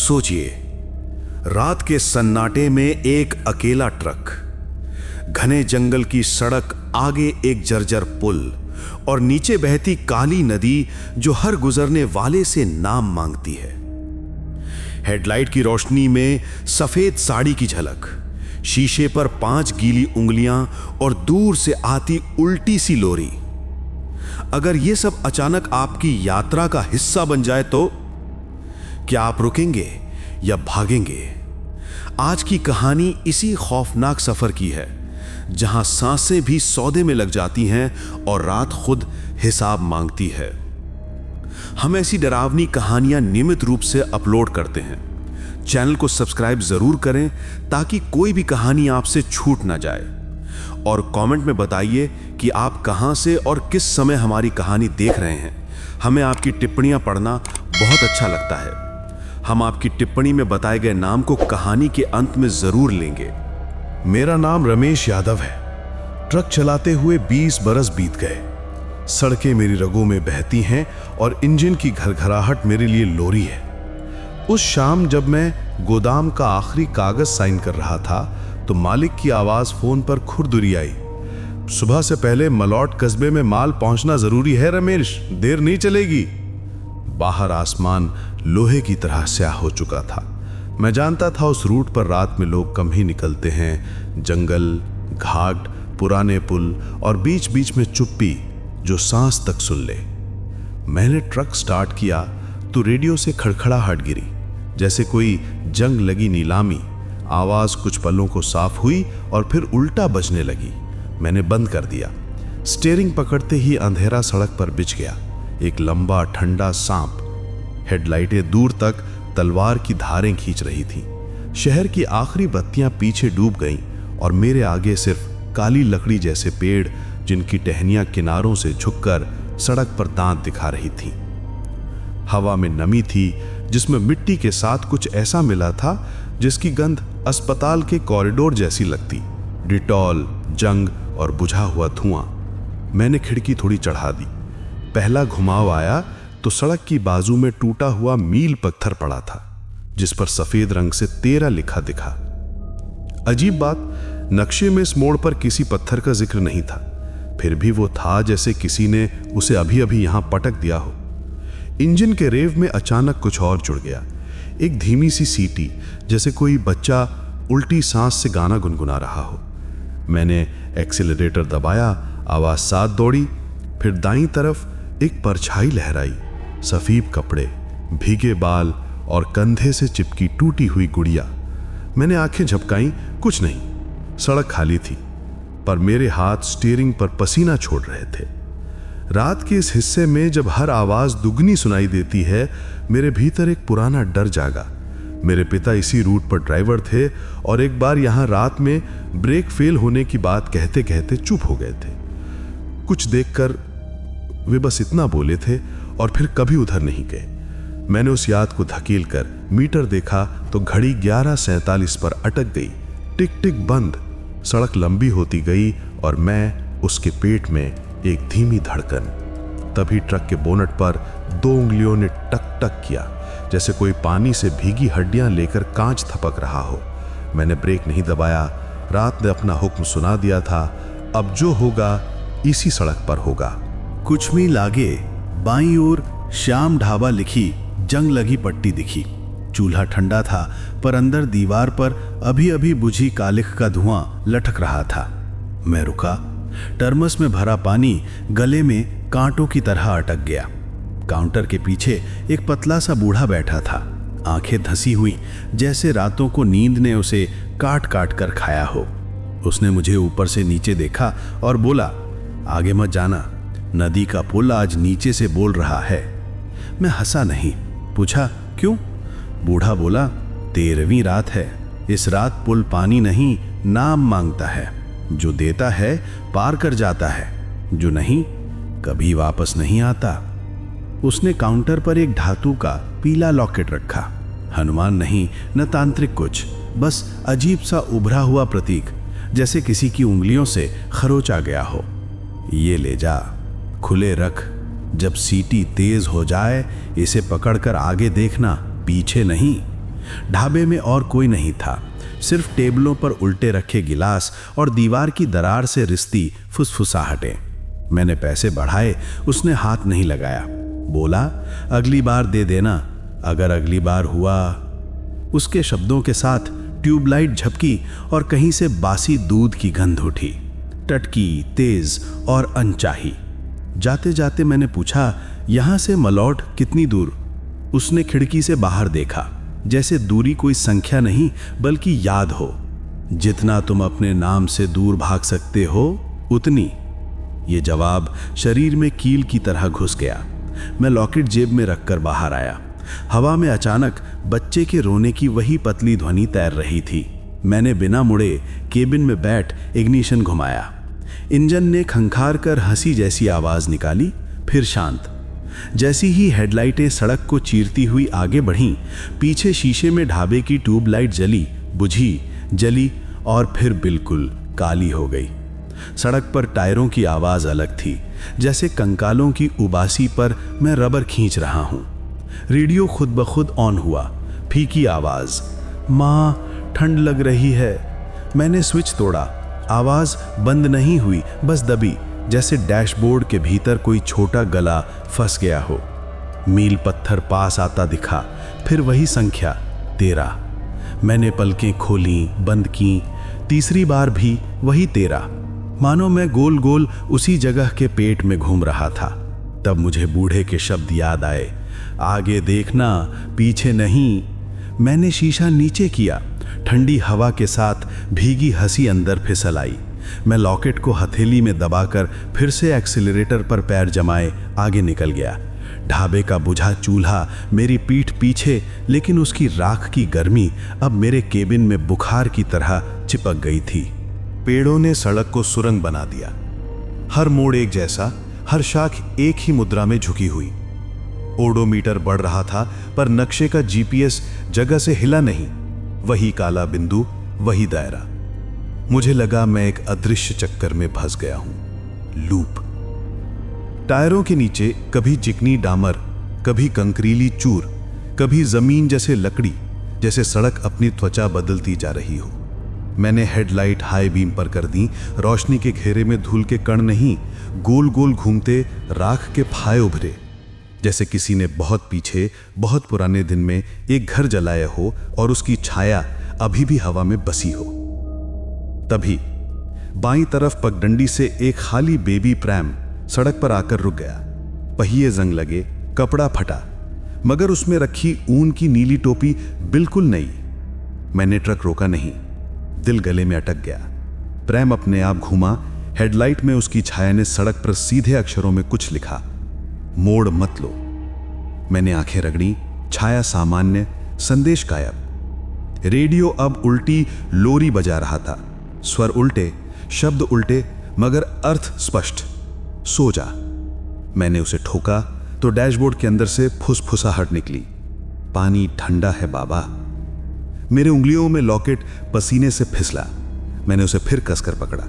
सोचिए, रात के सन्नाटे में एक अकेला ट्रक, घने जंगल की सड़क, आगे एक जर्जर पुल और नीचे बहती काली नदी जो हर गुजरने वाले से नाम मांगती है। हेडलाइट की रोशनी में सफेद साड़ी की झलक, शीशे पर 5 गीली उंगलियां और दूर से आती उल्टी सी लोरी। अगर यह सब अचानक आपकी यात्रा का हिस्सा बन जाए तो क्या आप रुकेंगे या भागेंगे? आज की कहानी इसी खौफनाक सफर की है, जहां सांसें भी सौदे में लग जाती हैं और रात खुद हिसाब मांगती है। हम ऐसी डरावनी कहानियां नियमित रूप से अपलोड करते हैं। चैनल को सब्सक्राइब जरूर करें ताकि कोई भी कहानी आपसे छूट ना जाए। और कमेंट में बताइए कि आप कहां से और किस समय हमारी कहानी देख रहे हैं। हमें आपकी टिप्पणियां पढ़ना बहुत अच्छा लगता है। हम आपकी टिप्पणी में बताए गए नाम को कहानी के अंत में जरूर लेंगे। मेरा नाम रमेश यादव है। ट्रक चलाते हुए 20 बरस बीत गए। सड़कें मेरी रगों में बहती हैं और इंजन की घरघराहट मेरे लिए लोरी है। उस शाम जब मैं गोदाम का आखिरी कागज साइन कर रहा था तो मालिक की आवाज फोन पर खुरदुरी आई। सुबह से पहले मलौट कस्बे में माल पहुंचना जरूरी है रमेश, देर नहीं चलेगी। बाहर आसमान लोहे की तरह स्याह हो चुका था। मैं जानता था उस रूट पर रात में लोग कम ही निकलते हैं। जंगल, घाट, पुराने पुल और बीच बीच में चुप्पी जो सांस तक सुन ले। मैंने ट्रक स्टार्ट किया तो रेडियो से खड़खड़ाहट गिरी, जैसे कोई जंग लगी नीलामी। आवाज कुछ पलों को साफ हुई और फिर उल्टा बजने लगी। मैंने बंद कर दिया। स्टीयरिंग पकड़ते ही अंधेरा सड़क पर बिछ गया। एक लंबा ठंडा सांप। हेडलाइटें दूर तक तलवार की धारें खींच रही थीं। शहर की आखिरी बत्तियां पीछे डूब गईं और मेरे आगे सिर्फ काली लकड़ी जैसे पेड़, जिनकी टहनियां किनारों से झुककर सड़क पर दांत दिखा रही थीं। हवा में नमी थी जिसमें मिट्टी के साथ कुछ ऐसा मिला था जिसकी गंध अस्पताल के कॉरिडोर जैसी लगती। डिटॉल, जंग और बुझा हुआ धुआं। मैंने खिड़की थोड़ी चढ़ा दी। पहला घुमाव आया तो सड़क की बाजू में टूटा हुआ मील पत्थर पड़ा था, जिस पर सफेद रंग से 13 लिखा दिखा। अजीब बात, नक्शे में इस मोड़ पर किसी पत्थर का जिक्र नहीं था। फिर भी वो था जैसे किसी ने उसे अभी अभी यहां पटक दिया हो। इंजन के रेव में अचानक कुछ और जुड़ गया। एक धीमी सी सीटी, जैसे कोई बच्चा उल्टी सांस से गाना गुनगुना रहा हो। मैंने एक्सीलरेटर दबाया, आवाज साथ दौड़ी। फिर दाईं तरफ एक परछाई लहराई। सफेद कपड़े, भीगे बाल और कंधे से चिपकी टूटी हुई गुड़िया। मैंने आंखें झपकाईं, कुछ नहीं। सड़क खाली थी, पर मेरे हाथ स्टीयरिंग पर पसीना छोड़ रहे थे। रात के इस हिस्से में जब हर आवाज दुगनी सुनाई देती है, मेरे भीतर एक पुराना डर जागा। मेरे पिता इसी रूट पर ड्राइवर थे और एक बार यहां रात में ब्रेक फेल होने की बात कहते कहते चुप हो गए थे। कुछ देखकर वे बस इतना बोले थे और फिर कभी उधर नहीं गए। मैंने उस याद को धकेल कर मीटर देखा तो घड़ी 11:47 पर अटक गई। टिक टिक बंद। सड़क लंबी होती गई और मैं उसके पेट में एक धीमी धड़कन। तभी ट्रक के बोनट पर 2 उंगलियों ने टक टक किया, जैसे कोई पानी से भीगी हड्डियां लेकर कांच थपक रहा हो। मैंने ब्रेक नहीं दबाया। रात ने अपना हुक्म सुना दिया था। अब जो होगा इसी सड़क पर होगा। कुछ मील आगे बाईं ओर श्याम ढाबा लिखी जंग लगी पट्टी दिखी। चूल्हा ठंडा था, पर अंदर दीवार पर अभी अभी बुझी कालिख का धुआं लटक रहा था। मैं रुका। टर्मस में भरा पानी गले में कांटों की तरह अटक गया। काउंटर के पीछे एक पतला सा बूढ़ा बैठा था, आंखें धंसी हुई, जैसे रातों को नींद ने उसे काट काट कर खाया हो। उसने मुझे ऊपर से नीचे देखा और बोला, आगे मत जाना, नदी का पुल आज नीचे से बोल रहा है। मैं हंसा नहीं। पूछा, क्यों? बूढ़ा बोला, 13वीं रात है। इस रात पुल पानी नहीं, नाम मांगता है। जो देता है पार कर जाता है, जो नहीं कभी वापस नहीं आता। उसने काउंटर पर एक धातु का पीला लॉकेट रखा। हनुमान नहीं, न तांत्रिक कुछ, बस अजीब सा उभरा हुआ प्रतीक, जैसे किसी की उंगलियों से खरोचा गया हो। ये ले जा, खुले रख। जब सीटी तेज हो जाए इसे पकड़कर आगे देखना, पीछे नहीं। ढाबे में और कोई नहीं था, सिर्फ टेबलों पर उल्टे रखे गिलास और दीवार की दरार से रिश्ती फुसफुसाहटें। मैंने पैसे बढ़ाए, उसने हाथ नहीं लगाया। बोला, अगली बार दे देना, अगर अगली बार हुआ। उसके शब्दों के साथ ट्यूबलाइट झपकी और कहीं से बासी दूध की गंध उठी, टटकी, तेज और अनचाही। जाते जाते मैंने पूछा, यहां से मलौट कितनी दूर? उसने खिड़की से बाहर देखा, जैसे दूरी कोई संख्या नहीं बल्कि याद हो। जितना तुम अपने नाम से दूर भाग सकते हो उतनी। ये जवाब शरीर में कील की तरह घुस गया। मैं लॉकेट जेब में रखकर बाहर आया। हवा में अचानक बच्चे के रोने की वही पतली ध्वनि तैर रही थी। मैंने बिना मुड़े केबिन में बैठ इग्निशन घुमाया। इंजन ने खंखार कर हंसी जैसी आवाज निकाली, फिर शांत। जैसी ही हेडलाइटें सड़क को चीरती हुई आगे बढ़ीं, पीछे शीशे में ढाबे की ट्यूबलाइट जली, बुझी, जली और फिर बिल्कुल काली हो गई। सड़क पर टायरों की आवाज अलग थी, जैसे कंकालों की उबासी पर मैं रबर खींच रहा हूं। रेडियो खुद ब खुद ऑन हुआ, फीकी आवाज, माँ ठंड लग रही है। मैंने स्विच तोड़ा, आवाज बंद नहीं हुई, बस दबी, जैसे डैशबोर्ड के भीतर कोई छोटा गला फंस गया हो। मील पत्थर पास आता दिखा, फिर वही संख्या 13। मैंने पलकें खोली, बंद की, तीसरी बार भी वही 13। मानो मैं गोल गोल उसी जगह के पेट में घूम रहा था। तब मुझे बूढ़े के शब्द याद आए, आगे देखना, पीछे नहीं। मैंने शीशा नीचे किया, ठंडी हवा के साथ भीगी हंसी अंदर फिसल आई। मैं लॉकेट को हथेली में दबाकर फिर से एक्सीलरेटर पर पैर जमाए आगे निकल गया। ढाबे का बुझा चूल्हा मेरी पीठ पीछे, लेकिन उसकी राख की गर्मी अब मेरे केबिन में बुखार की तरह चिपक गई थी। पेड़ों ने सड़क को सुरंग बना दिया। हर मोड़ एक जैसा, हर शाख एक ही मुद्रा में झुकी हुई। ओडोमीटर बढ़ रहा था, पर नक्शे का जीपीएस जगह से हिला नहीं। वही काला बिंदु, वही दायरा। मुझे लगा मैं एक अदृश्य चक्कर में फंस गया हूं। लूप। टायरों के नीचे कभी चिकनी डामर, कभी कंकरीली चूर, कभी जमीन जैसे लकड़ी, जैसे सड़क अपनी त्वचा बदलती जा रही हो। मैंने हेडलाइट हाई बीम पर कर दी। रोशनी के घेरे में धूल के कण नहीं, गोल गोल घूमते राख के फाये उभरे, जैसे किसी ने बहुत पीछे, बहुत पुराने दिन में एक घर जलाया हो और उसकी छाया अभी भी हवा में बसी हो। तभी बाईं तरफ पगडंडी से एक खाली बेबी प्रैम सड़क पर आकर रुक गया। पहिए जंग लगे, कपड़ा फटा, मगर उसमें रखी ऊन की नीली टोपी बिल्कुल नई। मैंने ट्रक रोका नहीं, दिल गले में अटक गया। प्रैम अपने आप घूमा। हेडलाइट में उसकी छाया ने सड़क पर सीधे अक्षरों में कुछ लिखा, मोड़ मत लो। मैंने आंखें रगड़ी, छाया सामान्य, संदेश गायब। रेडियो अब उल्टी लोरी बजा रहा था, स्वर उल्टे, शब्द उल्टे, मगर अर्थ स्पष्ट। सो जा। मैंने उसे ठोका तो डैशबोर्ड के अंदर से फुसफुसाहट निकली, पानी ठंडा है बाबा। मेरे उंगलियों में लॉकेट पसीने से फिसला। मैंने उसे फिर कसकर पकड़ा।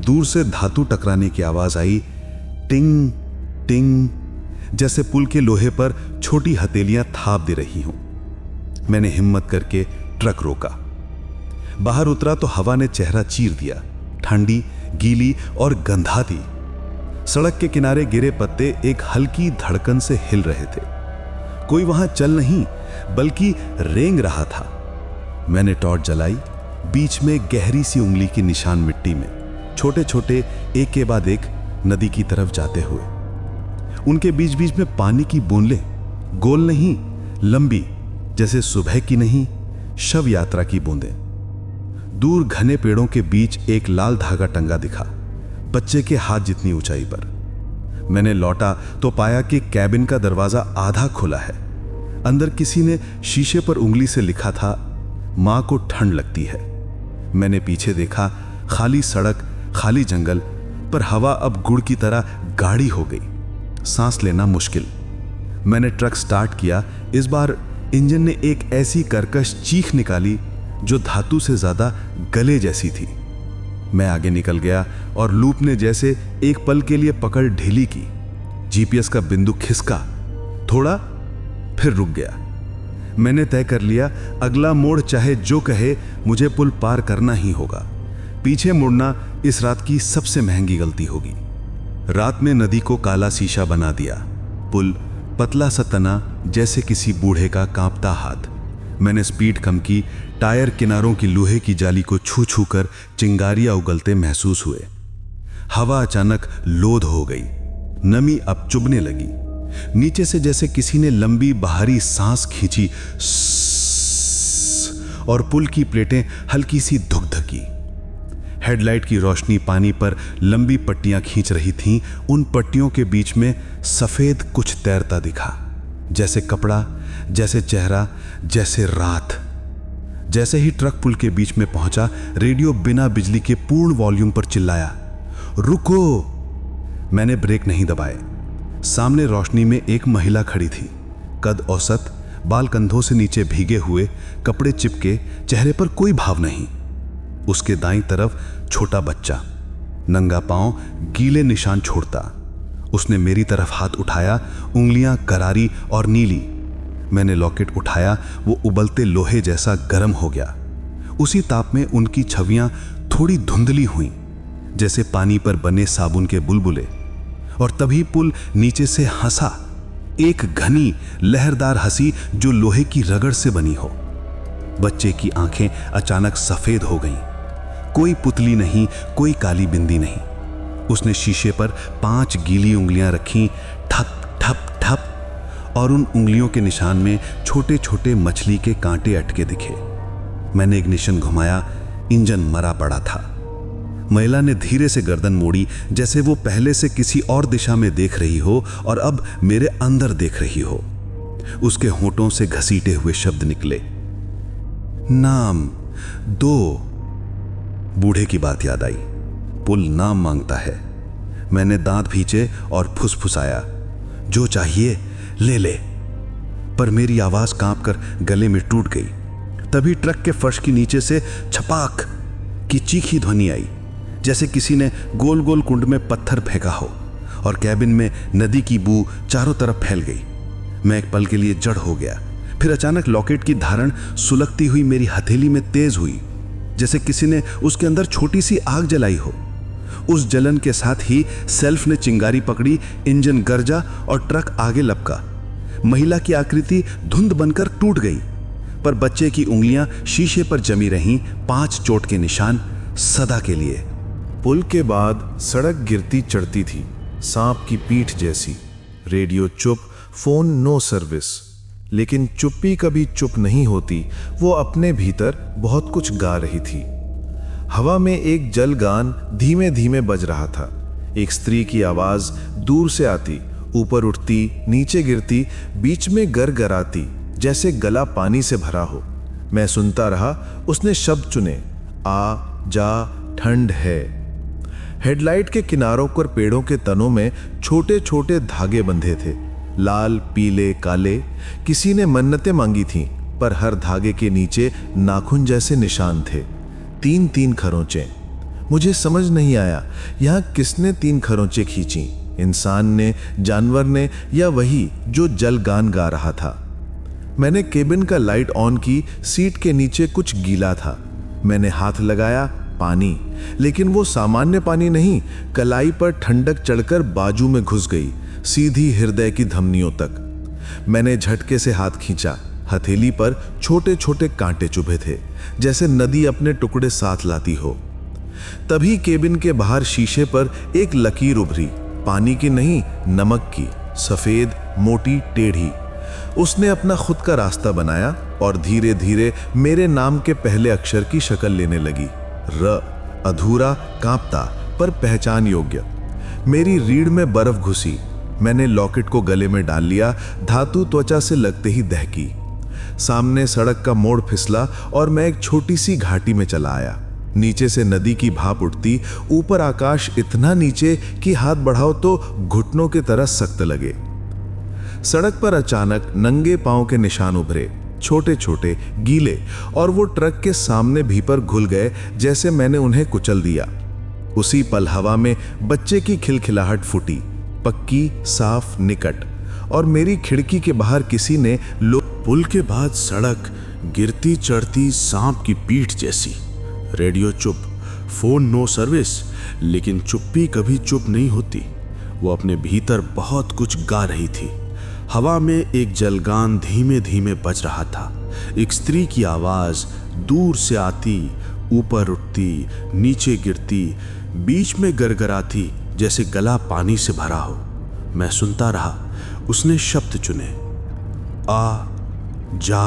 दूर से धातु टकराने की आवाज आई, टिंग टिंग, जैसे पुल के लोहे पर छोटी हथेलियां थाप दे रही हूं। मैंने हिम्मत करके ट्रक रोका। बाहर उतरा तो हवा ने चेहरा चीर दिया, ठंडी, गीली और गंधाती। सड़क के किनारे गिरे पत्ते एक हल्की धड़कन से हिल रहे थे। कोई वहां चल नहीं बल्कि रेंग रहा था। मैंने टॉर्च जलाई। बीच में गहरी सी उंगली के निशान मिट्टी में, छोटे छोटे, एक के बाद एक नदी की तरफ जाते हुए। उनके बीच बीच में पानी की बूंदें, गोल नहीं, लंबी, जैसे सुबह की नहीं, शव यात्रा की बूंदें। दूर घने पेड़ों के बीच एक लाल धागा टंगा दिखा, बच्चे के हाथ जितनी ऊंचाई पर। मैंने लौटा तो पाया कि कैबिन का दरवाजा आधा खुला है। अंदर किसी ने शीशे पर उंगली से लिखा था, मां को ठंड लगती है। मैंने पीछे देखा, खाली सड़क, खाली जंगल, पर हवा अब गुड़ की तरह गाढ़ी हो गई, सांस लेना मुश्किल। मैंने ट्रक स्टार्ट किया। इस बार इंजन ने एक ऐसी कर्कश चीख निकाली जो धातु से ज्यादा गले जैसी थी। मैं आगे निकल गया और लूप ने जैसे एक पल के लिए पकड़ ढीली की। जीपीएस का बिंदु खिसका थोड़ा, फिर रुक गया। मैंने तय कर लिया, अगला मोड़ चाहे जो कहे, मुझे पुल पार करना ही होगा। पीछे मुड़ना इस रात की सबसे महंगी गलती होगी। रात में नदी को काला शीशा बना दिया। पुल पतला सा तना, जैसे किसी बूढ़े का कांपता हाथ। मैंने स्पीड कम की। टायर किनारों की लोहे की जाली को छू छू कर चिंगारियां उगलते महसूस हुए। हवा अचानक लोध हो गई। नमी अब चुभने लगी। नीचे से जैसे किसी ने लंबी बाहरी सांस खींची और पुल की प्लेटें हल्की सी धुक-धकी। हेडलाइट की रोशनी पानी पर लंबी पट्टियां खींच रही थीं। उन पट्टियों के बीच में सफेद कुछ तैरता दिखा, जैसे कपड़ा, जैसे चेहरा, जैसे रात। जैसे ही ट्रक पुल के बीच में पहुंचा, रेडियो बिना बिजली के पूर्ण वॉल्यूम पर चिल्लाया, रुको। मैंने ब्रेक नहीं दबाए। सामने रोशनी में एक महिला खड़ी थी। कद औसत, बाल कंधों से नीचे भीगे हुए, कपड़े चिपके, चेहरे पर कोई भाव नहीं। उसके दाईं तरफ छोटा बच्चा, नंगा पांव, गीले निशान छोड़ता। उसने मेरी तरफ हाथ उठाया, उंगलियां करारी और नीली। मैंने लॉकेट उठाया, वो उबलते लोहे जैसा गर्म हो गया। उसी ताप में उनकी छवियां थोड़ी धुंधली हुईं, जैसे पानी पर बने साबुन के बुलबुले। और तभी पुल नीचे से हंसा, एक घनी लहरदार हंसी जो लोहे की रगड़ से बनी हो। बच्चे की आंखें अचानक सफेद हो गईं। कोई पुतली नहीं, कोई काली बिंदी नहीं। उसने शीशे पर 5 गीली उंगलियां रखीं, ठप ठप ठप, और उन उंगलियों के निशान में छोटे छोटे मछली के कांटे अटके दिखे। मैंने इग्निशन घुमाया, इंजन मरा पड़ा था। महिला ने धीरे से गर्दन मोड़ी, जैसे वो पहले से किसी और दिशा में देख रही हो और अब मेरे अंदर देख रही हो। उसके होंठों से घसीटे हुए शब्द निकले, नाम दो। बूढ़े की बात याद आई। पुल नाम मांगता है। मैंने दांत भींचे और फुसफुसाया, जो चाहिए ले ले। पर मेरी आवाज कांपकर गले में टूट गई। तभी ट्रक के फर्श के नीचे से छपाक की चीखी ध्वनि आई, जैसे किसी ने गोल गोल कुंड में पत्थर फेंका हो, और कैबिन में नदी की बू चारों तरफ फैल गई। मैं एक पल के लिए जड़ हो गया। फिर अचानक लॉकेट की धारण सुलगती हुई मेरी हथेली में तेज हुई, जैसे किसी ने उसके अंदर छोटी सी आग जलाई हो। उस जलन के साथ ही सेल्फ ने चिंगारी पकड़ी, इंजन गरजा और ट्रक आगे लपका। महिला की आकृति धुंध बनकर टूट गई, पर बच्चे की उंगलियां शीशे पर जमी रहीं, 5 चोट के निशान सदा के लिए। पुल के बाद सड़क गिरती चढ़ती थी, सांप की पीठ जैसी। रेडियो चुप, फोन नो सर्विस। लेकिन चुप्पी कभी चुप नहीं होती। वो अपने भीतर बहुत कुछ गा रही थी। हवा में एक जल गान धीमे धीमे बज रहा था। एक स्त्री की आवाज दूर से आती, ऊपर उठती, नीचे गिरती, बीच में गरगराती, जैसे गला पानी से भरा हो। मैं सुनता रहा। उसने शब्द चुने, आ जा ठंड है। हेडलाइट के किनारों पर पेड़ों के तनों में छोटे छोटे धागे बंधे थे, लाल, पीले, काले। किसी ने मन्नतें मांगी थीं, पर हर धागे के नीचे नाखून जैसे निशान थे। 3-3 खरोंचें। मुझे समझ नहीं आया, यहां किसने 3 खरोंचें खींची? इंसान ने, जानवर ने, या वही जो जल गान गा रहा था? मैंने केबिन का लाइट ऑन की। सीट के नीचे कुछ गीला था। मैंने हाथ लगाया, पानी। लेकिन वो सामान्य पानी नहीं, कलाई पर ठंडक चढ़कर बाजू में घुस गई, सीधी हृदय की धमनियों तक। मैंने झटके से हाथ खींचा। हथेली पर छोटे छोटे कांटे चुभे थे, जैसे नदी अपने टुकड़े साथ लाती हो। तभी केबिन के बाहर शीशे पर एक लकीर उभरी, पानी की नहीं, नमक की, सफेद, मोटी, टेढ़ी। उसने अपना खुद का रास्ता बनाया और धीरे धीरे मेरे नाम के पहले अक्षर की शक्ल लेने लगी। र, अधूरा, कांपता, पर पहचान योग्य। मेरी रीढ़ में बर्फ घुसी। मैंने लॉकेट को गले में डाल लिया। धातु त्वचा से लगते ही दहकी। सामने सड़क का मोड़ फिसला और मैं एक छोटी सी घाटी में चला आया। नीचे से नदी की भाप उठती, ऊपर आकाश इतना नीचे कि हाथ बढ़ाओ तो घुटनों की तरह सख्त लगे। सड़क पर अचानक नंगे पांव के निशान उभरे, छोटे छोटे, गीले, और वो ट्रक के सामने भी पर घुल गए, जैसे मैंने उन्हें कुचल दिया। उसी पल हवा में बच्चे की खिलखिलाहट फूटी, पक्की, साफ, निकट, और मेरी खिड़की के बाहर किसी ने पुल के बाद सड़क गिरती चढ़ती सांप की पीठ जैसी। रेडियो चुप, फोन नो सर्विस, लेकिन चुप्पी कभी चुप नहीं होती। वो अपने भीतर बहुत कुछ गा रही थी। हवा में एक जलगान धीमे धीमे बज रहा था। एक स्त्री की आवाज दूर से आती, ऊपर उठती, नीचे गिरती, बीच में गरगराती, जैसे गला पानी से भरा हो। मैं सुनता रहा। उसने शब्द चुने, आ जा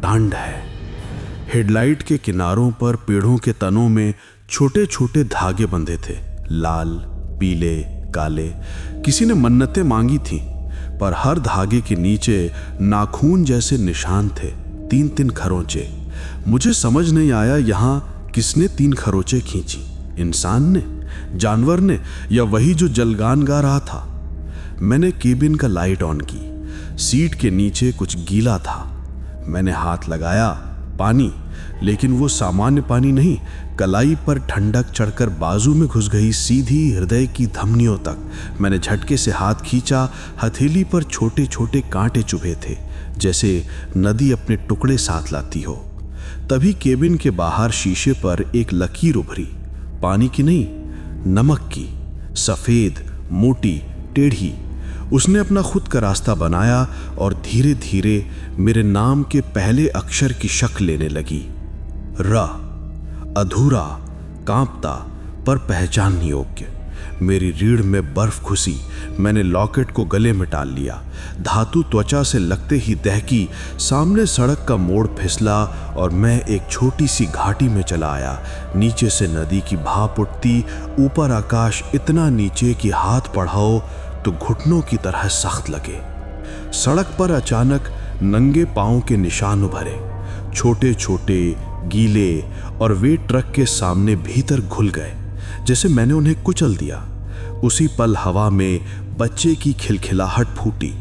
टांड है। हेडलाइट के किनारों पर पेड़ों के तनों में छोटे छोटे धागे बंधे थे, लाल, पीले, काले। किसी ने मन्नतें मांगी थीं, पर हर धागे के नीचे नाखून जैसे निशान थे, 3-3 खरोंचे। मुझे समझ नहीं आया यहां किसने 3 खरोंचे खींची, इंसान ने, जानवर ने, या वही जो जलगान गा रहा था। मैंने केबिन का लाइट ऑन की। सीट के नीचे कुछ गीला था। मैंने हाथ लगाया, पानी, लेकिन वो सामान्य पानी नहीं। कलाई पर ठंडक चढ़कर बाजू में घुस गई, सीधी हृदय की धमनियों तक। मैंने झटके से हाथ खींचा। हथेली पर छोटे छोटे कांटे चुभे थे, जैसे नदी अपने टुकड़े साथ लाती हो। तभी केबिन के बाहर शीशे पर एक लकीर उभरी, पानी की नहीं, नमक की, सफेद, मोटी, टेढ़ी। उसने अपना खुद का रास्ता बनाया और धीरे धीरे मेरे नाम के पहले अक्षर की शक्ल लेने लगी। र, अधूरा, कांपता, पर पहचान योग्य। मेरी रीढ़ में बर्फ घुसी। मैंने लॉकेट को गले में डाल लिया। धातु त्वचा से लगते ही दहकी। सामने सड़क का मोड़ फिसला और मैं एक छोटी सी घाटी में चला आया। नीचे से नदी की भाप उठती, ऊपर आकाश इतना नीचे कि हाथ बढ़ाओ तो घुटनों की तरह सख्त लगे। सड़क पर अचानक नंगे पांव के निशान उभरे, छोटे छोटे, गीले, और वे ट्रक के सामने भीतर घुल गए, जैसे मैंने उन्हें कुचल दिया। उसी पल हवा में बच्चे की खिलखिलाहट फूटी,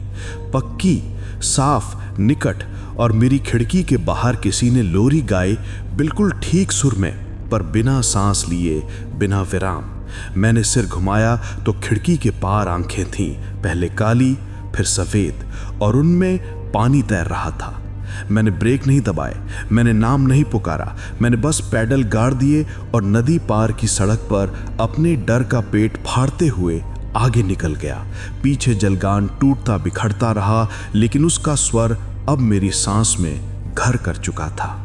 पक्की, साफ, निकट, और मेरी खिड़की के बाहर किसी ने लोरी गाई, बिल्कुल ठीक सुर में, पर बिना सांस लिए, बिना विराम। मैंने सिर घुमाया तो खिड़की के पार आंखें थीं, पहले काली, फिर सफेद, और उनमें पानी तैर रहा था। मैंने ब्रेक नहीं दबाए, मैंने नाम नहीं पुकारा, मैंने बस पैडल गाड़ दिए और नदी पार की सड़क पर अपने डर का पेट फाड़ते हुए आगे निकल गया। पीछे जलगान टूटता बिखरता रहा, लेकिन उसका स्वर अब मेरी सांस में घर कर चुका था।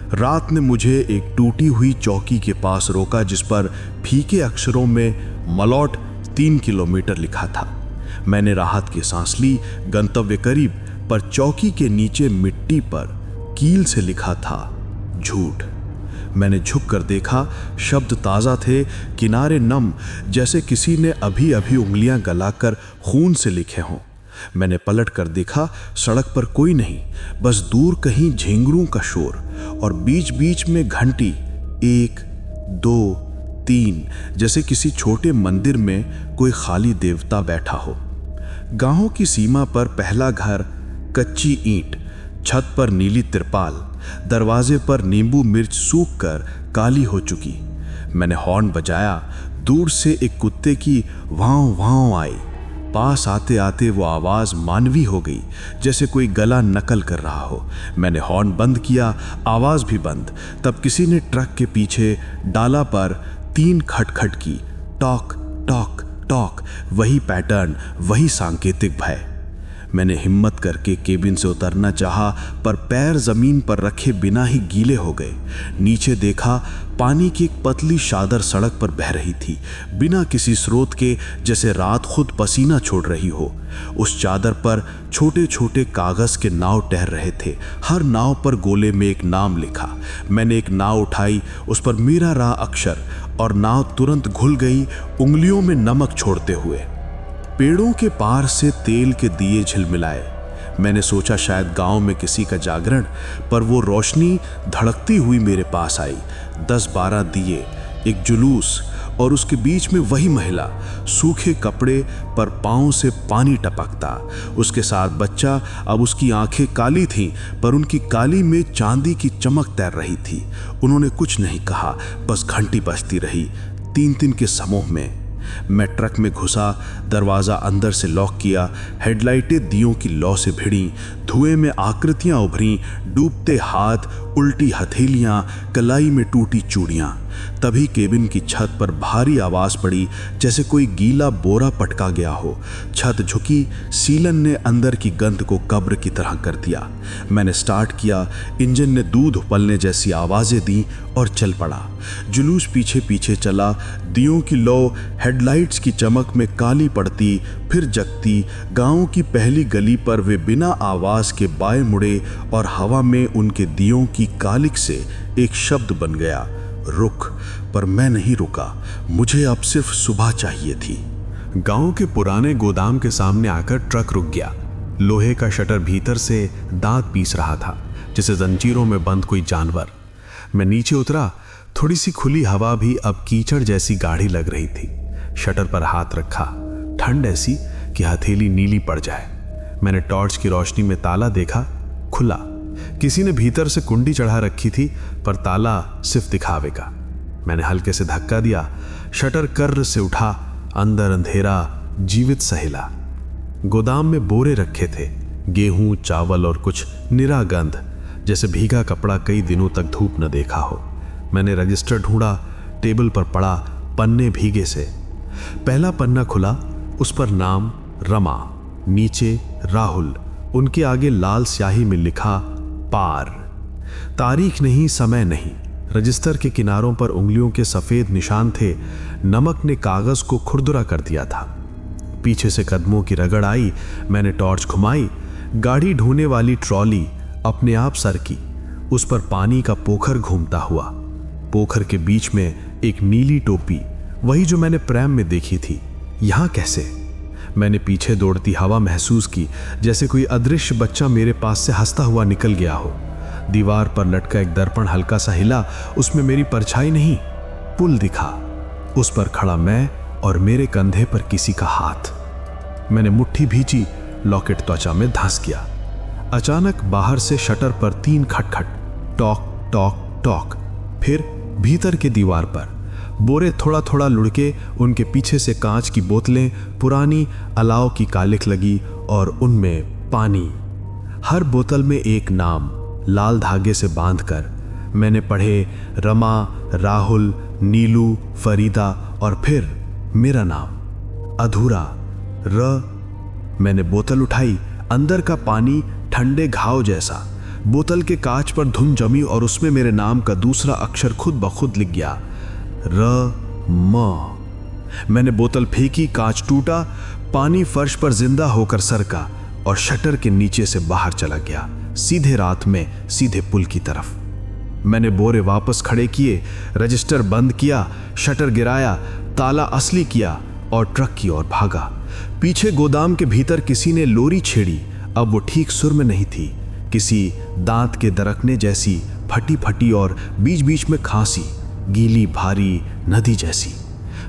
रात ने मुझे एक टूटी हुई चौकी के पास रोका, जिस पर फीके अक्षरों में मलौट 3 किलोमीटर लिखा था। मैंने राहत की सांस ली। गंतव्य करीब, पर चौकी के नीचे मिट्टी पर कील से लिखा था झूठ। मैंने झुककर देखा, शब्द ताजा थे, किनारे नम, जैसे किसी ने अभी अभी उंगलियां गलाकर खून से लिखे हों। मैंने पलट कर देखा, सड़क पर कोई नहीं, बस दूर कहीं झिंगुरों का शोर, और बीच बीच में घंटी, 1, 2, 3, जैसे किसी छोटे मंदिर में कोई खाली देवता बैठा हो। गांवों की सीमा पर पहला घर, कच्ची ईंट, छत पर नीली तिरपाल, दरवाजे पर नींबू मिर्च सूखकर काली हो चुकी। मैंने हॉर्न बजाया। दूर से एक कुत्ते की वाव वाव आई। पास आते आते वो आवाज मानवी हो गई, जैसे कोई गला नकल कर रहा हो। मैंने हॉर्न बंद किया, आवाज भी बंद। तब किसी ने ट्रक के पीछे डाला पर 3 खटखट की, टॉक टॉक टॉक, वही पैटर्न, वही सांकेतिक भय। मैंने हिम्मत करके केबिन से उतरना चाहा, पर पैर जमीन पर रखे बिना ही गीले हो गए। नीचे देखा, पानी की एक पतली चादर सड़क पर बह रही थी, बिना किसी स्रोत के, जैसे रात खुद पसीना छोड़ रही हो। उस चादर पर छोटे छोटे कागज के नाव तैर रहे थे, हर नाव पर गोले में एक नाम लिखा। मैंने एक नाव उठाई, उस पर मेरा रा अक्षर, और नाव तुरंत घुल गई, उंगलियों में नमक छोड़ते हुए। पेड़ों के पार से तेल के दिए झिलमिलाए। मैंने सोचा शायद गांव में किसी का जागरण, पर वो रोशनी धड़कती हुई मेरे पास आई। 10-12 दिए, एक जुलूस, और उसके बीच में वही महिला, सूखे कपड़े पर पांव से पानी टपकता। उसके साथ बच्चा। अब उसकी आंखें काली थीं, पर उनकी काली में चांदी की चमक तैर रही थी। उन्होंने कुछ नहीं कहा, बस घंटी बजती रही, 3-3 के समूह में। मैं ट्रक में घुसा, दरवाज़ा अंदर से लॉक किया। हेडलाइटें दियों की लौ से भिड़ी, धुएं में आकृतियां उभरी, डूबते हाथ, उल्टी हथेलियां, कलाई में टूटी चूड़ियां। तभी केबिन की छत पर भारी आवाज़ पड़ी, जैसे कोई गीला बोरा पटका गया हो। छत झुकी, सीलन ने अंदर की गंध को कब्र की तरह कर दिया। मैंने स्टार्ट किया, इंजन ने दूध उबलने जैसी आवाज़ें दी और चल पड़ा। जुलूस पीछे पीछे चला। दियों की लौ हेडलाइट्स की चमक में काली पड़ती, फिर जगती। गांव की पहली गली पर वे बिना आवाज़ के बाएं मुड़े और हवा में उनके दियों की कालिक से एक शब्द बन गया, रुक। पर मैं नहीं रुका। मुझे अब सिर्फ सुबह चाहिए थी। गांव के पुराने गोदाम के सामने आकर ट्रक रुक गया। लोहे का शटर भीतर से दांत पीस रहा था, जैसे जंजीरों में बंद कोई जानवर। मैं नीचे उतरा। थोड़ी सी खुली हवा भी अब कीचड़ जैसी गाढ़ी लग रही थी। शटर पर हाथ रखा, ठंड ऐसी कि हथेली नीली पड़ जाए। मैंने टॉर्च की रोशनी में ताला देखा, खुला। किसी ने भीतर से कुंडी चढ़ा रखी थी, पर ताला सिर्फ दिखावे का। मैंने हल्के से धक्का दिया, शटर कर्र से उठा। अंदर अंधेरा, जीवित सहेला। गोदाम में बोरे रखे थे, गेहूं, चावल और कुछ निरा गंध, जैसे भीगा कपड़ा कई दिनों तक धूप न देखा हो। मैंने रजिस्टर ढूंढा, टेबल पर पड़ा, पन्ने भीगे से। पहला पन्ना खुला, उस पर नाम रमा, नीचे राहुल, उनके आगे लाल स्याही में लिखा पार। तारीख नहीं, समय नहीं। रजिस्टर के किनारों पर उंगलियों के सफेद निशान थे। नमक ने कागज को खुरदुरा कर दिया था। पीछे से कदमों की रगड़ आई। मैंने टॉर्च घुमाई। गाड़ी ढोने वाली ट्रॉली अपने आप सरकी। उस पर पानी का पोखर घूमता हुआ। पोखर के बीच में एक नीली टोपी, वही जो मैंने प्रेम में देखी थी। यहां कैसे? मैंने पीछे दौड़ती हवा महसूस की, जैसे कोई अदृश्य बच्चा मेरे पास से हंसता हुआ निकल गया हो। दीवार पर लटका एक दर्पण हल्का सा हिला, उसमें मेरी परछाई नहीं, पुल दिखा। उस पर खड़ा मैं और मेरे कंधे पर किसी का हाथ। मैंने मुट्ठी भींची, लॉकेट त्वचा में धंस गया। अचानक बाहर से शटर पर 3 खटखट, टॉक टॉक टॉक। फिर भीतर के दीवार पर बोरे थोड़ा थोड़ा लुढ़के, उनके पीछे से कांच की बोतलें, पुरानी अलाव की कालिख लगी और उनमें पानी। हर बोतल में एक नाम लाल धागे से बांधकर। मैंने पढ़े रमा, राहुल, नीलू, फरीदा और फिर मेरा नाम अधूरा, र। मैंने बोतल उठाई, अंदर का पानी ठंडे घाव जैसा। बोतल के कांच पर धुंध जमी और उसमें मेरे नाम का दूसरा अक्षर खुद ब खुद लिख गया, र म। मैंने बोतल फेंकी, कांच टूटा, पानी फर्श पर जिंदा होकर सरका और शटर के नीचे से बाहर चला गया, सीधे रात में, सीधे पुल की तरफ। मैंने बोरे वापस खड़े किए, रजिस्टर बंद किया, शटर गिराया, ताला असली किया और ट्रक की ओर भागा। पीछे गोदाम के भीतर किसी ने लोरी छेड़ी। अब वो ठीक सुर में नहीं थी, किसी दांत के दरकने जैसी, फटी फटी और बीच बीच में खांसी, गीली भारी नदी जैसी।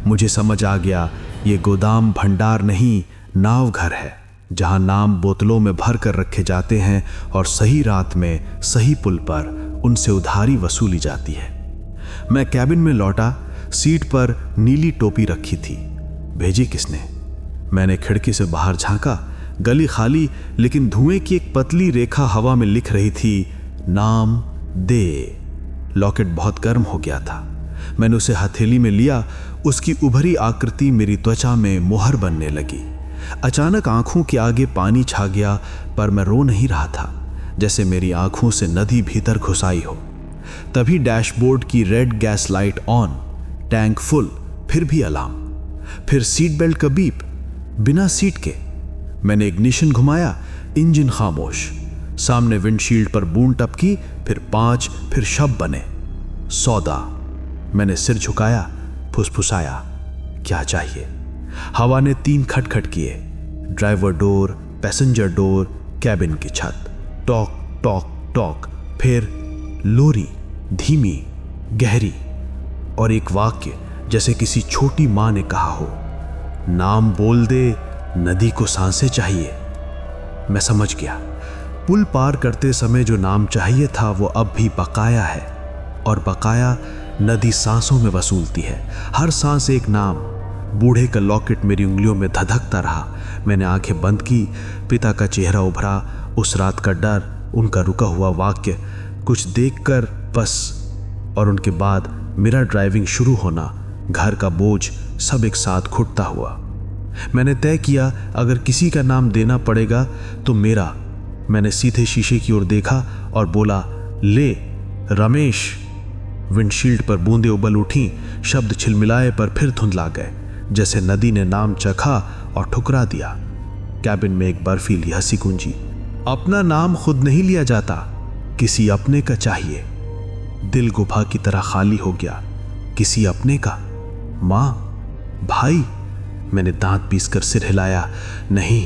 मुझे समझ आ गया, ये गोदाम भंडार नहीं, नाव घर है, जहां नाम बोतलों में भर कर रखे जाते हैं और सही रात में सही पुल पर उनसे उधारी वसूली जाती है। मैं कैबिन में लौटा। सीट पर नीली टोपी रखी थी। भेजी किसने? मैंने खिड़की से बाहर झांका। गली खाली, लेकिन धुएं की एक पतली रेखा हवा में लिख रही थी, नाम दे। लॉकेट बहुत गर्म हो गया था। मैंने उसे हथेली में लिया। उसकी उभरी आकृति मेरी त्वचा में मोहर बनने लगी। अचानक आंखों के आगे पानी छा गया, पर मैं रो नहीं रहा था, जैसे मेरी आंखों से नदी भीतर घुसाई हो। तभी डैशबोर्ड की red gas light on, tank full, फिर भी अलार्म, फिर सीट बेल्ट का बीप, बिना सीट के। मैंने इग्निशन घुमाया, इंजन खामोश। सामने विंडशील्ड पर बूंद टपकी, फिर 5, फिर शब्द बने, सौदा। मैंने सिर झुकाया, फुसफुसाया, क्या चाहिए? हवा ने 3 खटखट किए। Driver door, passenger door, cabin की छत। टॉक टॉक टॉक, फिर लोरी, धीमी, गहरी, और एक वाक्य जैसे किसी छोटी मां ने कहा हो, नाम बोल दे, नदी को सांसें चाहिए। मैं समझ गया, पुल पार करते समय जो नाम चाहिए था वो अब भी बकाया है, और बकाया नदी सांसों में वसूलती है। हर सांस एक नाम, बूढ़े का लॉकेट मेरी उंगलियों में धधकता रहा। मैंने आंखें बंद की। पिता का चेहरा उभरा, उस रात का डर, उनका रुका हुआ वाक्य, कुछ देखकर बस, और उनके बाद मेरा ड्राइविंग शुरू होना, घर का बोझ, सब एक साथ घुटता हुआ। मैंने तय किया अगर किसी का नाम देना पड़ेगा तो मेरा। मैंने सीधे शीशे की ओर देखा और बोला, ले रमेश। विंडशील्ड पर बूंदें उबल उठी, शब्द छिलमिलाए पर फिर धुंधला गए, जैसे नदी ने नाम चखा और ठुकरा दिया। कैबिन में एक बर्फीली हंसी गूंजी। अपना नाम खुद नहीं लिया जाता, किसी अपने का चाहिए। दिल गुफा की तरह खाली हो गया। किसी अपने का? माँ, भाई? मैंने दांत पीसकर सिर हिलाया। नहीं।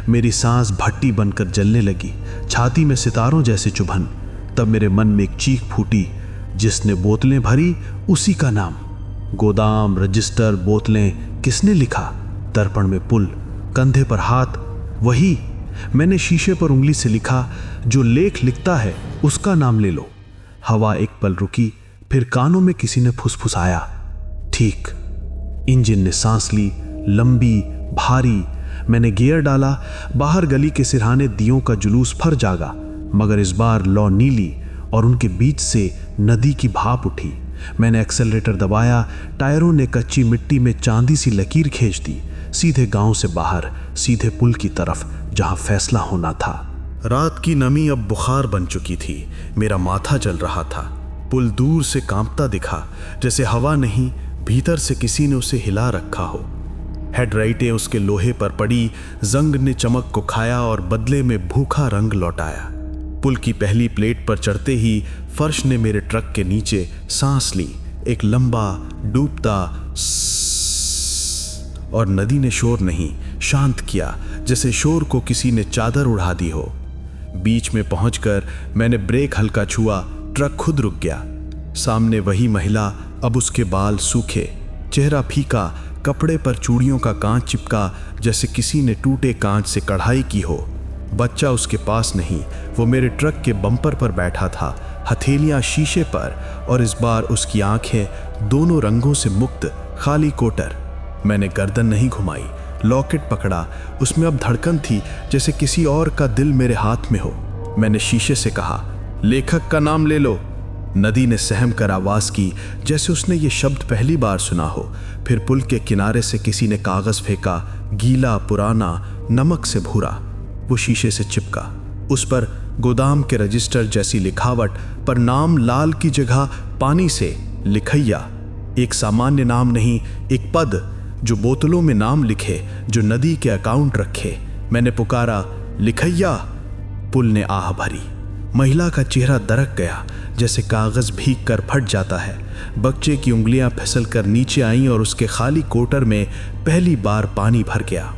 मेरी सांस भट्टी बनकर जलने लगी, छाती में सितारों जैसे चुभन। तब मेरे मन में एक चीख फूटी, जिसने बोतलें भरी उसी का नाम। गोदाम, रजिस्टर, बोतलें, किसने लिखा? दर्पण में पुल, कंधे पर हाथ, वही। मैंने शीशे पर उंगली से लिखा, जो लेख लिखता है उसका नाम ले लो। हवा एक पल रुकी, फिर कानों में किसी ने फुसफुसाया, ठीक। इंजन ने सांस ली, लंबी, भारी। मैंने गियर डाला। बाहर गली के सिरहाने दियों का जुलूस फर जागा, मगर इस बार लौ नीली और उनके बीच से नदी की भाप उठी। मैंने एक्सेलरेटर दबाया। टायरों ने कच्ची मिट्टी में चांदी सी लकीर खींच दी, सीधे गांव से बाहर, सीधे पुल की तरफ, जहां फैसला होना था। रात की नमी अब बुखार बन चुकी थी। मेरा माथा जल रहा था। पुल दूर से कांपता दिखा, जैसे हवा नहीं, भीतर से किसी ने उसे हिला रखा हो। हेडलाइटें उसके लोहे पर पड़ी, जंग ने चमक को खाया और बदले में भूखा रंग लौटाया। पुल की पहली प्लेट पर चढ़ते ही फर्श ने मेरे ट्रक के नीचे सांस ली, एक लंबा डूबता और नदी ने शोर नहीं, शांत किया, जैसे शोर को किसी ने चादर उड़ा दी हो। बीच में पहुंचकर मैंने ब्रेक हल्का छुआ, ट्रक खुद रुक गया। सामने वही महिला, अब उसके बाल सूखे, चेहरा फीका, कपड़े पर चूड़ियों का कांच चिपका, जैसे किसी ने टूटे कांच से कढ़ाई की हो। बच्चा उसके पास नहीं, वो मेरे ट्रक के बम्पर पर बैठा था, हथेलियां शीशे पर, और इस बार उसकी आंखें दोनों रंगों से मुक्त, खाली कोटर। मैंने गर्दन नहीं घुमाई, लॉकेट पकड़ा। उसमें अब धड़कन थी, जैसे किसी और का दिल मेरे हाथ में हो। मैंने शीशे से कहा, लेखक का नाम ले लो। नदी ने सहम कर आवाज की, जैसे उसने ये शब्द पहली बार सुना हो। फिर पुल के किनारे से किसी ने कागज फेंका, गीला, पुराना, नमक से भूरा। वो शीशे से चिपका, उस पर गोदाम के रजिस्टर जैसी लिखावट, पर नाम लाल की जगह पानी से लिखैया। एक सामान्य नाम नहीं, एक पद, जो बोतलों में नाम लिखे, जो नदी के अकाउंट रखे। मैंने पुकारा, लिखैया। पुल ने आह भरी। महिला का चेहरा दरक गया, जैसे कागज भीग कर फट जाता है। बच्चे की उंगलियां फिसल कर नीचे आईं और उसके खाली कोटर में पहली बार पानी भर गया।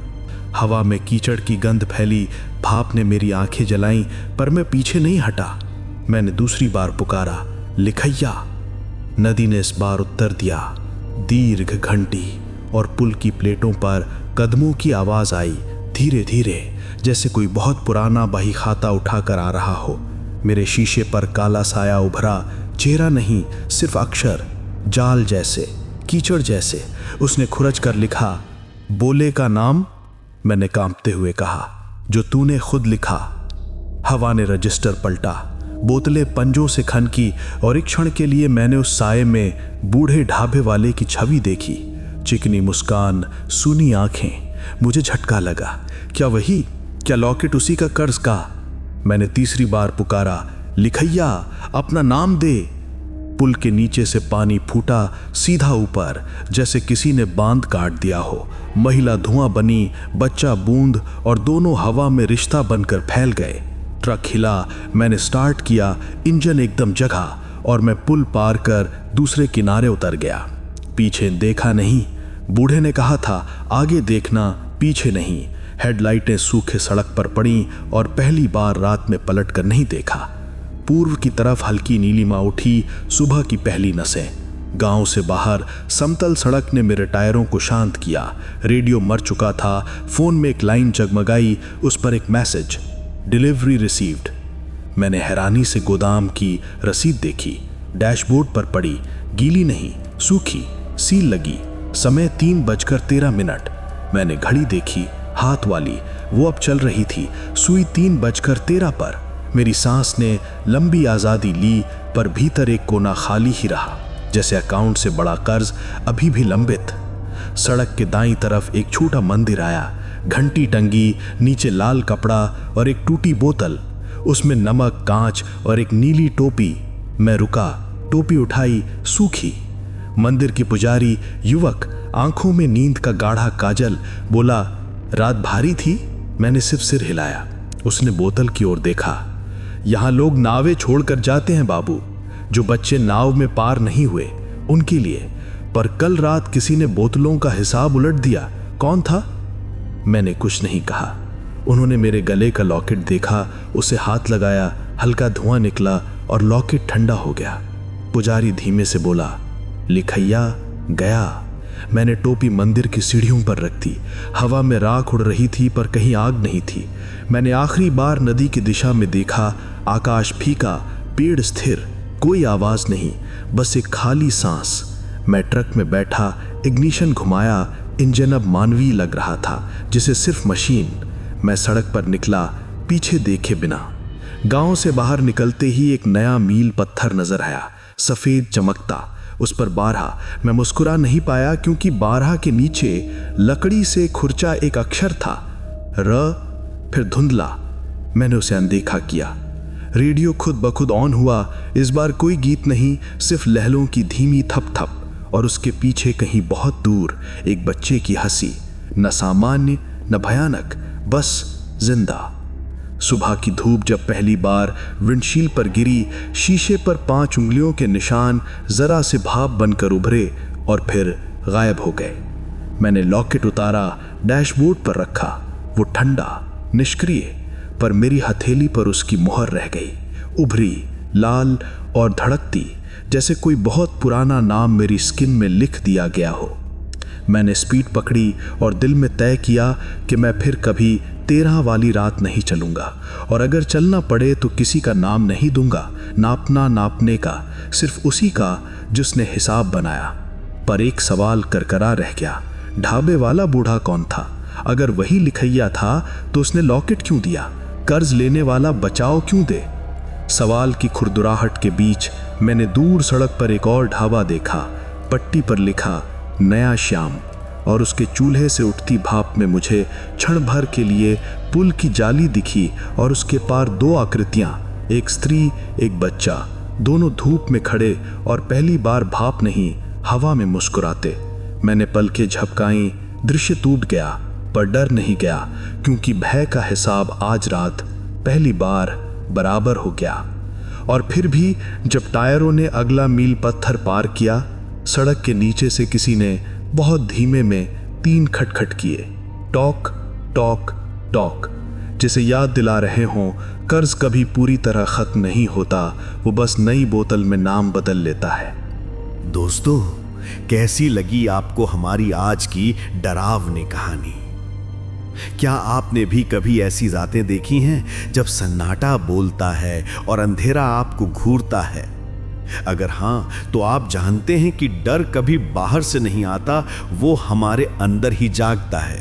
हवा में कीचड़ की गंध फैली, भाप ने मेरी आंखें जलाईं, पर मैं पीछे नहीं हटा। मैंने दूसरी बार पुकारा, लिखैया। नदी ने इस बार उत्तर दिया, दीर्घ घंटी, और पुल की प्लेटों पर कदमों की आवाज आई, धीरे धीरे, जैसे कोई बहुत पुराना बही खाता उठाकर आ रहा हो। मेरे शीशे पर काला साया उभरा, चेहरा नहीं, सिर्फ अक्षर, जाल जैसे, कीचड़ जैसे। उसने खुरच कर लिखा, बोले का नाम। मैंने कांपते हुए कहा, जो तूने खुद लिखा। हवा ने रजिस्टर पलटा, बोतलें पंजों से खनकी, और एक क्षण के लिए मैंने उस साये में बूढ़े ढाबे वाले की छवि देखी। चिकनी मुस्कान, सूनी आंखें। मुझे झटका लगा, क्या वही? क्या लॉकेट उसी का कर्ज का? मैंने तीसरी बार पुकारा, लिखैया, अपना नाम दे। पुल के नीचे से पानी फूटा सीधा ऊपर, जैसे किसी ने बांध काट दिया हो। महिला धुआं बनी, बच्चा बूंद, और दोनों हवा में रिश्ता बनकर फैल गए। ट्रक हिला, मैंने स्टार्ट किया, इंजन एकदम जगा, और मैं पुल पार कर दूसरे किनारे उतर गया। पीछे देखा नहीं, बूढ़े ने कहा था, आगे देखना, पीछे नहीं। हेडलाइटें सूखे सड़क पर पड़ीं, और पहली बार रात में पलट कर नहीं देखा। पूर्व की तरफ हल्की नीलिमा उठी, सुबह की पहली नसें। गांव से बाहर समतल सड़क ने मेरे टायरों को शांत किया। रेडियो मर चुका था। फोन में एक लाइन जगमगाई, उस पर एक मैसेज, डिलीवरी रिसीव्ड। मैंने हैरानी से गोदाम की रसीद देखी। डैशबोर्ड पर पड़ी, गीली नहीं, सूखी, सील लगी। समय 3:13। मैंने घड़ी देखी, हाथ वाली, वो अब चल रही थी। सुई 3:13 पर। मेरी सांस ने लंबी आजादी ली, पर भीतर एक कोना खाली ही रहा, जैसे अकाउंट से बड़ा कर्ज अभी भी लंबित। सड़क के दाईं तरफ एक छोटा मंदिर आया, घंटी टंगी, नीचे लाल कपड़ा और एक टूटी बोतल, उसमें नमक, कांच और एक नीली टोपी। मैं रुका, टोपी उठाई, सूखी। मंदिर के पुजारी युवक, आंखों में नींद का गाढ़ा काजल, बोला, रात भारी थी? मैंने सिर्फ सिर हिलाया। उसने बोतल की ओर देखा। यहां लोग नावें छोड़कर जाते हैं बाबू, जो बच्चे नाव में पार नहीं हुए उनके लिए। पर कल रात किसी ने बोतलों का हिसाब उलट दिया। कौन था? मैंने कुछ नहीं कहा। उन्होंने मेरे गले का लॉकेट देखा, उसे हाथ लगाया, हल्का धुआं निकला और लॉकेट ठंडा हो गया। पुजारी धीमे से बोला, लिखैया गया। मैंने टोपी मंदिर की सीढ़ियों पर रख दी। हवा में राख उड़ रही थी, पर कहीं आग नहीं थी। मैंने आखिरी बार नदी की दिशा में देखा। आकाश फीका, पेड़ स्थिर, कोई आवाज नहीं, बस एक खाली सांस। मैं ट्रक में बैठा, इग्निशन घुमाया। इंजन अब मानवीय लग रहा था, जिसे सिर्फ मशीन। मैं सड़क पर निकला, पीछे देखे बिना। गांव से बाहर निकलते ही एक नया मील पत्थर नजर आया, सफेद चमकता। उस पर 12। मैं मुस्कुरा नहीं पाया, क्योंकि 12 के नीचे लकड़ी से खुरचा एक अक्षर था, र। फिर धुंधला। मैंने उसे अनदेखा किया। रेडियो खुद ब खुद ऑन हुआ। इस बार कोई गीत नहीं, सिर्फ लहरों की धीमी थप थप, और उसके पीछे कहीं बहुत दूर एक बच्चे की हंसी, न सामान्य न भयानक, बस जिंदा। सुबह की धूप जब पहली बार विंडशील पर गिरी, शीशे पर 5 उंगलियों के निशान जरा से भाप बनकर उभरे और फिर गायब हो गए। मैंने लॉकेट उतारा, डैशबोर्ड पर रखा। वो ठंडा, निष्क्रिय, पर मेरी हथेली पर उसकी मुहर रह गई, उभरी, लाल और धड़कती, जैसे कोई बहुत पुराना नाम मेरी स्किन में लिख दिया गया हो। मैंने स्पीड पकड़ी और दिल में तय किया कि मैं फिर कभी 13 वाली रात नहीं चलूंगा, और अगर चलना पड़े तो किसी का नाम नहीं दूंगा, नापना नापने का, सिर्फ उसी का जिसने हिसाब बनाया। पर एक सवाल करकरा रह गया, ढाबे वाला बूढ़ा कौन था? अगर वही लिखैया था तो उसने लॉकेट क्यों दिया? कर्ज लेने वाला बचाव क्यों दे? सवाल की खुरदुराहट के बीच मैंने दूर सड़क पर एक और ढाबा देखा, पट्टी पर लिखा नया श्याम, और उसके चूल्हे से उठती भाप में मुझे क्षण भर के लिए पुल की जाली दिखी, और उसके पार 2 आकृतियां, एक स्त्री एक बच्चा, दोनों धूप में खड़े और पहली बार भाप नहीं, हवा में मुस्कुराते। मैंने पलकें झपकाई। दृश्य टूट गया, पर डर नहीं गया, क्योंकि भय का हिसाब आज रात पहली बार बराबर हो गया। और फिर भी जब टायरों ने अगला मील पत्थर पार किया, सड़क के नीचे से किसी ने बहुत धीमे में 3 खटखट किए, टॉक टॉक टॉक, जिसे याद दिला रहे हों कर्ज कभी पूरी तरह खत्म नहीं होता, वो बस नई बोतल में नाम बदल लेता है। दोस्तों, कैसी लगी आपको हमारी आज की डरावनी कहानी? क्या आपने भी कभी ऐसी रातें देखी हैं जब सन्नाटा बोलता है और अंधेरा आपको घूरता है? अगर हां, तो आप जानते हैं कि डर कभी बाहर से नहीं आता, वो हमारे अंदर ही जागता है।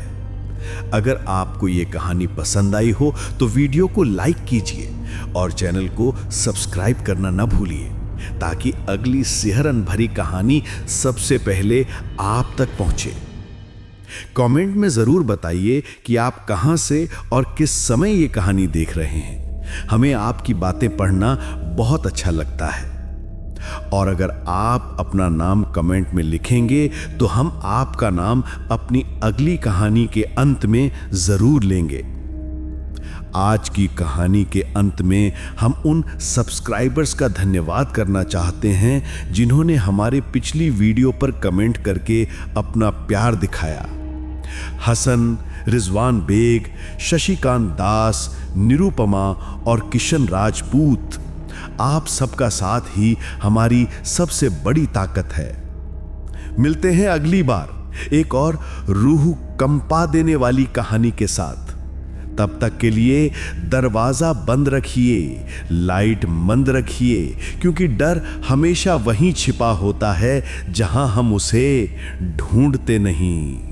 अगर आपको ये कहानी पसंद आई हो तो वीडियो को लाइक कीजिए और चैनल को सब्सक्राइब करना न भूलिए, ताकि अगली सिहरन भरी कहानी सबसे पहले आप तक पहुंचे। कमेंट में जरूर बताइए कि आप कहां से और किस समय ये कहानी देख रहे हैं। हमें आपकी बातें पढ़ना बहुत अच्छा लगता है। और अगर आप अपना नाम कमेंट में लिखेंगे तो हम आपका नाम अपनी अगली कहानी के अंत में जरूर लेंगे। आज की कहानी के अंत में हम उन सब्सक्राइबर्स का धन्यवाद करना चाहते हैं जिन्होंने हमारे पिछली वीडियो पर कमेंट करके अपना प्यार दिखाया। हसन, रिजवान बेग, शशिकांत दास, निरुपमा और किशन राजपूत, आप सबका साथ ही हमारी सबसे बड़ी ताकत है। मिलते हैं अगली बार एक और रूह कंपा देने वाली कहानी के साथ। तब तक के लिए दरवाजा बंद रखिए, लाइट मंद रखिए, क्योंकि डर हमेशा वहीं छिपा होता है जहां हम उसे ढूंढते नहीं।